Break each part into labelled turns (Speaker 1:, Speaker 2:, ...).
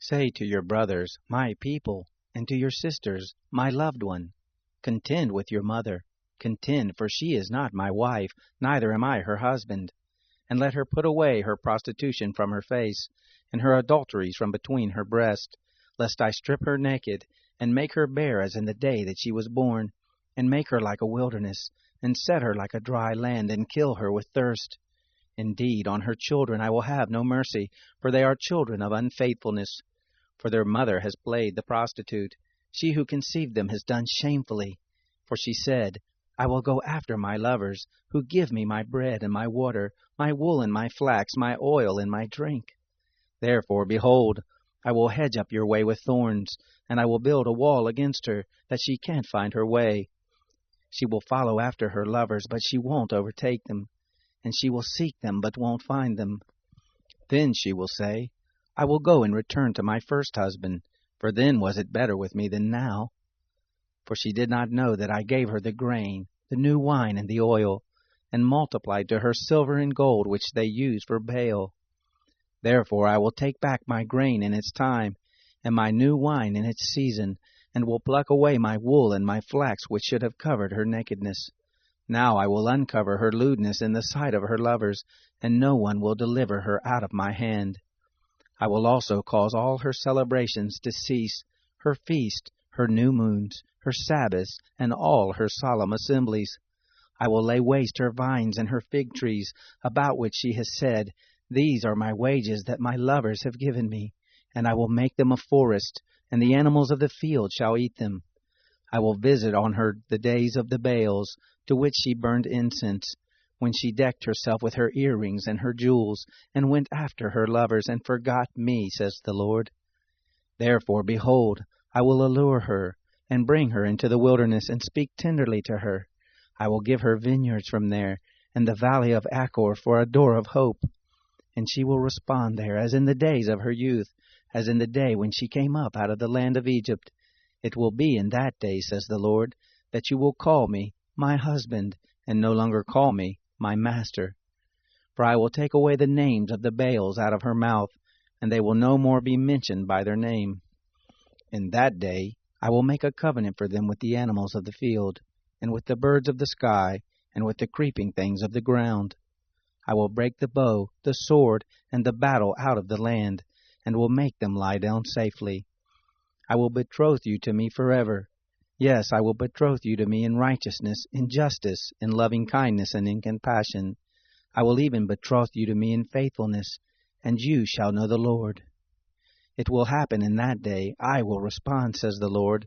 Speaker 1: Say to your brothers, my people, and to your sisters, my loved one, contend with your mother, contend, for she is not my wife, neither am I her husband. And let her put away her prostitution from her face, and her adulteries from between her breast, lest I strip her naked, and make her bare as in the day that she was born, and make her like a wilderness, and set her like a dry land, and kill her with thirst. Indeed, on her children I will have no mercy, for they are children of unfaithfulness. For their mother has played the prostitute. She who conceived them has done shamefully. For she said, I will go after my lovers, who give me my bread and my water, my wool and my flax, my oil and my drink. Therefore, behold, I will hedge up your way with thorns, and I will build a wall against her, that she can't find her way. She will follow after her lovers, but she won't overtake them, and she will seek them, but won't find them. Then she will say, I will go and return to my first husband, for then was it better with me than now. For she did not know that I gave her the grain, the new wine, and the oil, and multiplied to her silver and gold which they used for Baal. Therefore I will take back my grain in its time, and my new wine in its season, and will pluck away my wool and my flax which should have covered her nakedness. Now I will uncover her lewdness in the sight of her lovers, and no one will deliver her out of my hand. I will also cause all her celebrations to cease, her feast, her new moons, her Sabbaths, and all her solemn assemblies. I will lay waste her vines and her fig trees, about which she has said, These are my wages that my lovers have given me, and I will make them a forest, and the animals of the field shall eat them. I will visit on her the days of the Baals, to which she burned incense, when she decked herself with her earrings and her jewels, and went after her lovers, and forgot me, says the Lord. Therefore, behold, I will allure her, and bring her into the wilderness, and speak tenderly to her. I will give her vineyards from there, and the valley of Achor for a door of hope. And she will respond there, as in the days of her youth, as in the day when she came up out of the land of Egypt. It will be in that day, says the Lord, that you will call me my husband, and no longer call me my master. For I will take away the names of the Baals out of her mouth, and they will no more be mentioned by their name. In that day I will make a covenant for them with the animals of the field, and with the birds of the sky, and with the creeping things of the ground. I will break the bow, the sword, and the battle out of the land, and will make them lie down safely. I will betroth you to me forever. Yes, I will betroth you to me in righteousness, in justice, in loving kindness, and in compassion. I will even betroth you to me in faithfulness, and you shall know the Lord. It will happen in that day, I will respond, says the Lord.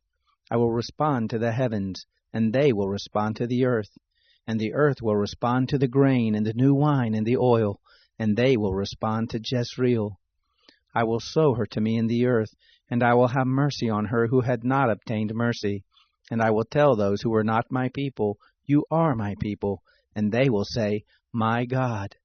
Speaker 1: I will respond to the heavens, and they will respond to the earth. And the earth will respond to the grain, and the new wine, and the oil, and they will respond to Jezreel. I will sow her to me in the earth, and I will have mercy on her who had not obtained mercy. And I will tell those who were not my people, You are my people, and they will say, My God.